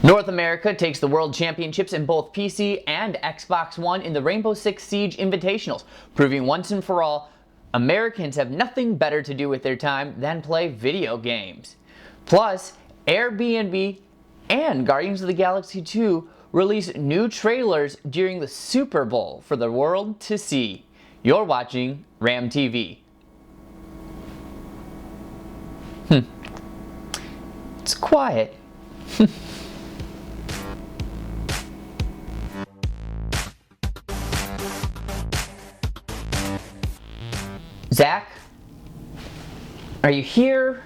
North America takes the World Championships in both PC and Xbox One in the Rainbow Six Siege Invitationals, proving once and for all, Americans have nothing better to do with their time than play video games. Plus, Airbnb and Guardians of the Galaxy 2 released new trailers during the Super Bowl for the world to see. You're watching RAMtv. It's quiet. Zach? Are you here?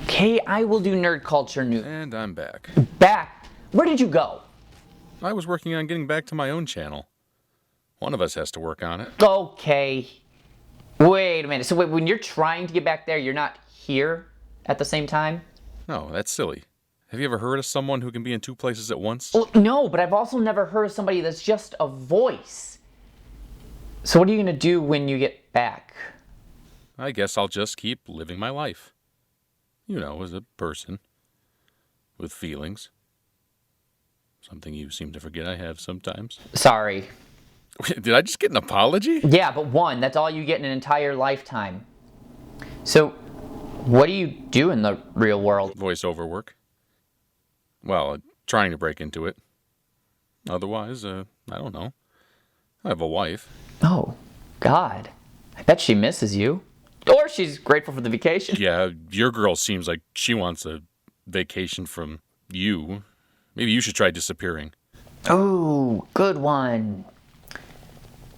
Okay, I will do nerd culture news. And I'm back. Back? Where did you go? I was working on getting back to my own channel. One of us has to work on it. Okay. Wait a minute. So wait, when you're trying to get back there, you're not here at the same time? No, that's silly. Have you ever heard of someone who can be in two places at once? Well, no, but I've also never heard of somebody that's just a voice. So what are you going to do when you get back? I guess I'll just keep living my life. You know, as a person. With feelings. Something you seem to forget I have sometimes. Sorry. Did I just get an apology? Yeah, but one, that's all you get in an entire lifetime. So, what do you do in the real world? Voiceover work. Well, trying to break into it. Otherwise, I don't know. I have a wife. Oh, God. I bet she misses you. Or she's grateful for the vacation. Yeah, your girl seems like she wants a vacation from you. Maybe you should try disappearing. Oh, good one.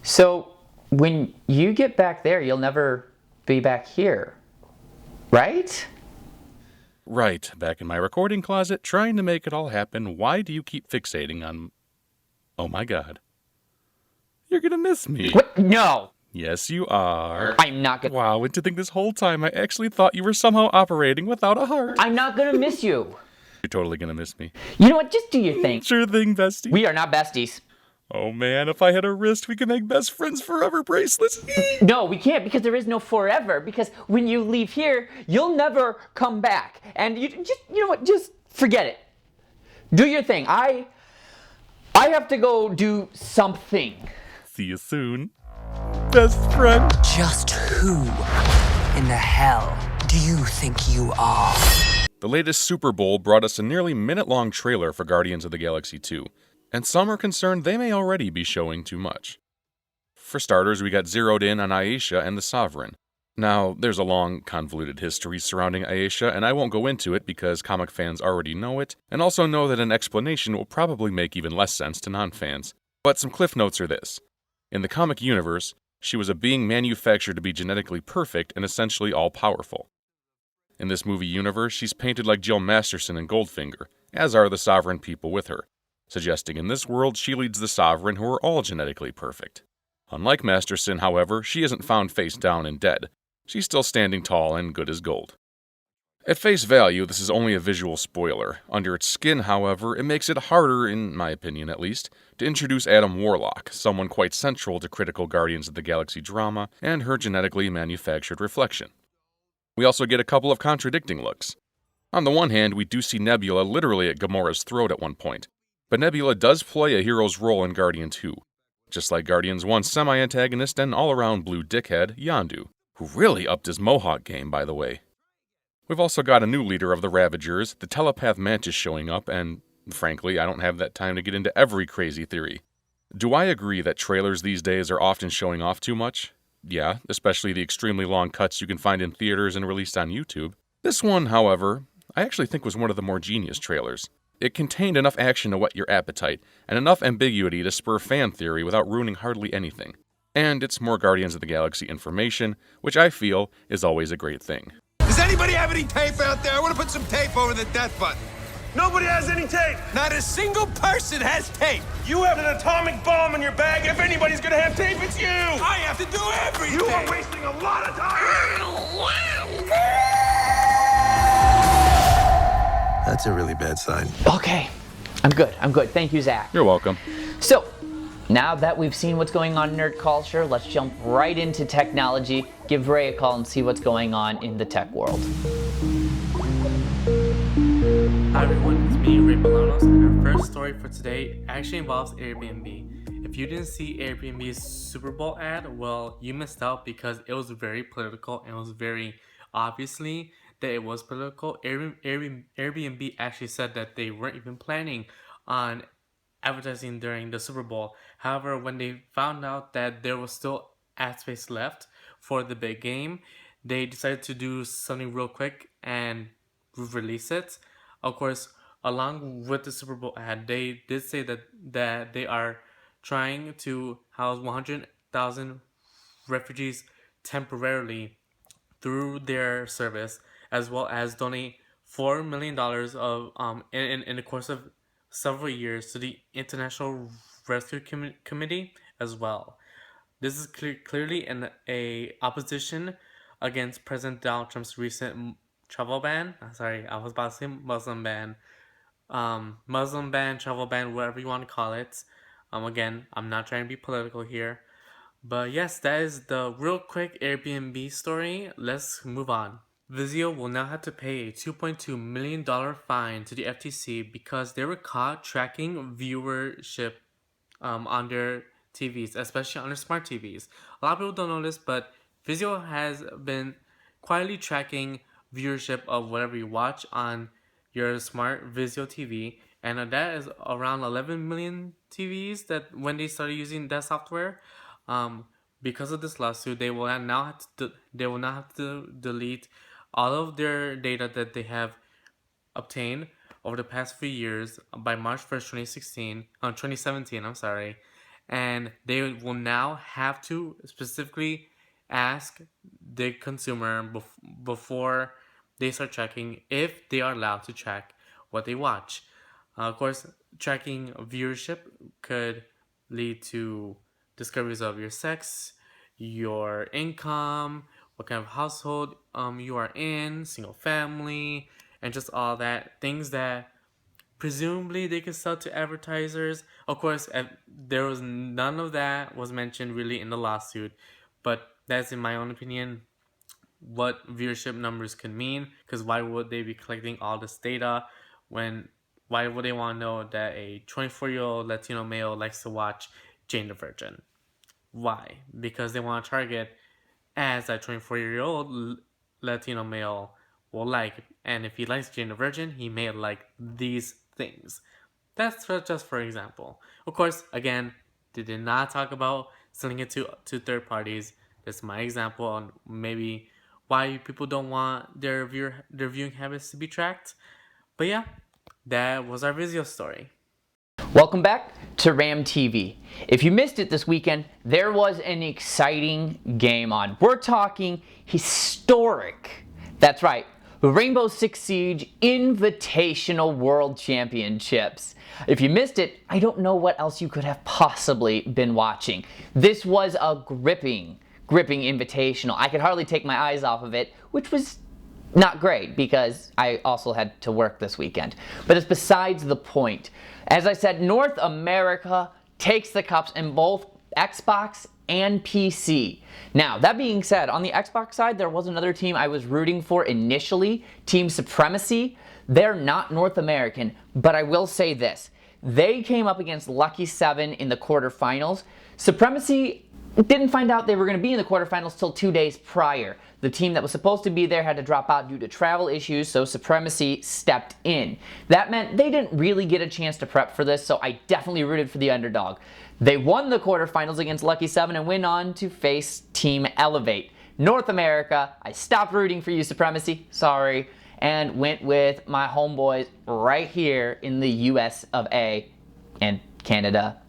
So, when you get back there, you'll never be back here, right? Right, back in my recording closet, trying to make it all happen. Why do you keep fixating on... Oh my God. You're gonna miss me. What? No! Yes, you are. I'm not gonna... Wow, and to think this whole time I actually thought you were somehow operating without a heart. I'm not gonna miss you. You're totally gonna miss me. You know what? Just do your thing. Sure thing, bestie. We are not besties. Oh man, if I had a wrist, we could make best friends forever bracelets. No, we can't, because there is no forever. Because when you leave here, you'll never come back. And you know what? Just forget it. Do your thing. I have to go do something. See you soon. Best friend. Just who in the hell do you think you are? The latest Super Bowl brought us a nearly minute-long trailer for Guardians of the Galaxy 2, and some are concerned they may already be showing too much. For starters, we got zeroed in on Aisha and the Sovereign. Now, there's a long, convoluted history surrounding Aisha, and I won't go into it because comic fans already know it, and also know that an explanation will probably make even less sense to non-fans. But some cliff notes are this. In the comic universe, she was a being manufactured to be genetically perfect and essentially all-powerful. In this movie universe, she's painted like Jill Masterson and Goldfinger, as are the Sovereign people with her, suggesting in this world she leads the Sovereign who are all genetically perfect. Unlike Masterson, however, she isn't found face down and dead. She's still standing tall and good as gold. At face value, this is only a visual spoiler. Under its skin, however, it makes it harder, in my opinion at least, to introduce Adam Warlock, someone quite central to critical Guardians of the Galaxy drama, and her genetically manufactured reflection. We also get a couple of contradicting looks. On the one hand, we do see Nebula literally at Gamora's throat at one point, but Nebula does play a hero's role in Guardian 2, just like Guardians 1's semi-antagonist and all-around blue dickhead, Yondu, who really upped his Mohawk game, by the way. We've also got a new leader of the Ravagers, the telepath Mantis, showing up, and frankly, I don't have that time to get into every crazy theory. Do I agree that trailers these days are often showing off too much? Yeah, especially the extremely long cuts you can find in theaters and released on YouTube. This one, however, I actually think was one of the more genius trailers. It contained enough action to whet your appetite, and enough ambiguity to spur fan theory without ruining hardly anything. And it's more Guardians of the Galaxy information, which I feel is always a great thing. Does anybody have any tape out there? I want to put some tape over the death button. Nobody has any tape. Not a single person has tape. You have an atomic bomb in your bag. If anybody's gonna have tape, it's you. I have to do everything. You are wasting a lot of time. That's a really bad sign. Okay. I'm good. Thank you, Zach. You're welcome. So, now that we've seen what's going on in nerd culture, let's jump right into technology, give Ray a call and see what's going on in the tech world. Hi everyone, it's me, Ray Balanos, and our first story for today actually involves Airbnb. If you didn't see Airbnb's Super Bowl ad, well, you missed out because it was very political and it was very obviously that it was political. Airbnb actually said that they weren't even planning on advertising during the Super Bowl. However, when they found out that there was still ad space left for the big game, they decided to do something real quick and release it. Of course, along with the Super Bowl ad, they did say that they are trying to house 100,000 refugees temporarily through their service, as well as donate $4 million of in the course of several years to the International Rescue Committee as well. This is clearly a opposition against President Donald Trump's recent travel ban. Sorry, I was about to say Muslim ban. Muslim ban, travel ban, whatever you want to call it. Again, I'm not trying to be political here. But yes, that is the real quick Airbnb story. Let's move on. Vizio will now have to pay a $2.2 million fine to the FTC because they were caught tracking viewership on their TVs, especially on their smart TVs. A lot of people don't know this, but Vizio has been quietly tracking viewership of whatever you watch on your smart Vizio TV, and that is around 11 million TVs that when they started using that software. Because of this lawsuit, they will now have to delete all of their data that they have obtained over the past few years by March 1st, 2017, I'm sorry. And they will now have to specifically ask the consumer before they start tracking if they are allowed to track what they watch. Of course, tracking viewership could lead to discoveries of your sex, your income, what kind of household you are in, single family, and just all that. Things that presumably they could sell to advertisers. Of course, there was none of that was mentioned really in the lawsuit, but that's in my own opinion what viewership numbers could mean, because why would they be collecting all this data why would they want to know that a 24-year-old Latino male likes to watch Jane the Virgin? Why? Because they want to target as that 24-year-old Latino male will like, and if he likes Jane the Virgin, he may like these things. That's just for example. Of course, again, they did not talk about selling it to third parties. That's my example on maybe why people don't want their viewing habits to be tracked. But yeah, that was our Vizio story. Welcome back to RAMtv. If you missed it this weekend, there was an exciting game on. We're talking historic. That's right, the Rainbow Six Siege Invitational World Championships. If you missed it, I don't know what else you could have possibly been watching. This was a gripping invitational. I could hardly take my eyes off of it, which was not great because I also had to work this weekend. But it's besides the point. As I said, North America takes the cups in both Xbox and PC. Now, that being said, on the Xbox side, there was another team I was rooting for initially, Team Supremacy. They're not North American, but I will say this. They came up against Lucky 7 in the quarterfinals. Supremacy didn't find out they were going to be in the quarterfinals till 2 days prior. The team that was supposed to be there had to drop out due to travel issues, so Supremacy stepped in. That meant they didn't really get a chance to prep for this, so I definitely rooted for the underdog. They won the quarterfinals against Lucky 7 and went on to face Team Elevate. North America, I stopped rooting for you, Supremacy, sorry, and went with my homeboys right here in the US of A and Canada.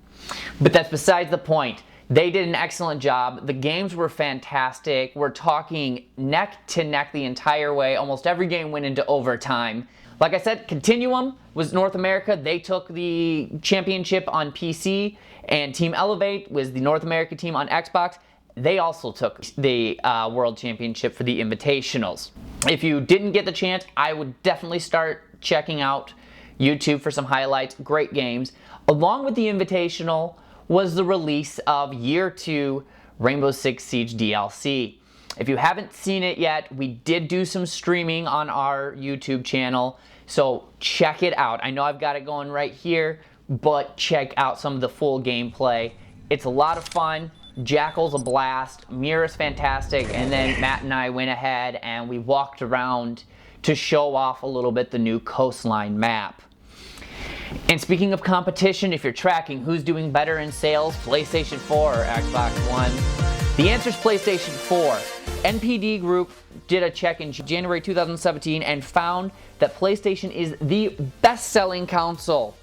But that's besides the point. They did an excellent job. The games were fantastic. We're talking neck to neck the entire way. Almost every game went into overtime. Like I said, Continuum was North America. They took the championship on PC, and Team Elevate was the North America team on Xbox. They also took the World Championship for the Invitationals. If you didn't get the chance, I would definitely start checking out YouTube for some highlights. Great games. Along with the Invitational was the release of Year 2 Rainbow Six Siege DLC. If you haven't seen it yet, we did do some streaming on our YouTube channel, So check it out. I know I've got it going right here, but check out some of the full gameplay. It's a lot of fun. Jackal's a blast, Mira's fantastic, and then Matt and I went ahead and we walked around to show off a little bit the new Coastline map. And speaking of competition, if you're tracking who's doing better in sales, PlayStation 4 or Xbox One, the answer is PlayStation 4. NPD Group did a check in January 2017 and found that PlayStation is the best-selling console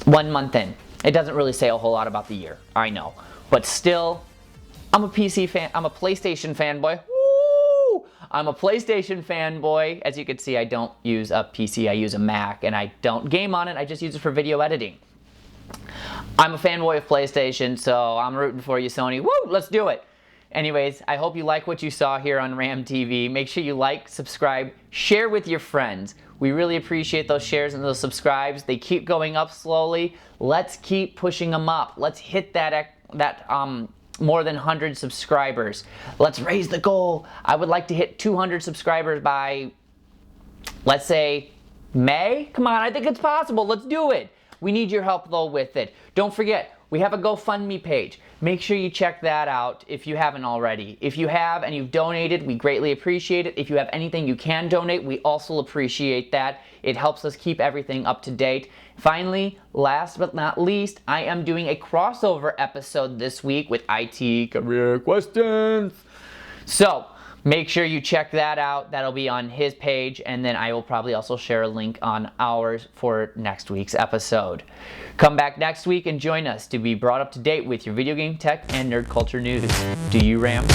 1 month in. It doesn't really say a whole lot about the year, I know. But still, I'm a PC fan, I'm a PlayStation fanboy. Woo! I'm a PlayStation fanboy. As you can see, I don't use a PC, I use a Mac, and I don't game on it, I just use it for video editing. I'm a fanboy of PlayStation, so I'm rooting for you, Sony. Woo! Let's do it! Anyways, I hope you like what you saw here on RAMtv. Make sure you like, subscribe, share with your friends. We really appreciate those shares and those subscribes. They keep going up slowly. Let's keep pushing them up. Let's hit that more than 100 subscribers. Let's raise the goal. I would like to hit 200 subscribers by, let's say, May? Come on, I think it's possible. Let's do it. We need your help though with it. Don't forget, we have a GoFundMe page. Make sure you check that out if you haven't already. If you have and you've donated, we greatly appreciate it. If you have anything you can donate, we also appreciate that. It helps us keep everything up to date. Finally, last but not least, I am doing a crossover episode this week with IT career questions. So, make sure you check that out. That'll be on his page, and then I will probably also share a link on ours for next week's episode. Come back next week and join us to be brought up to date with your video game tech and nerd culture news. Do you RAM?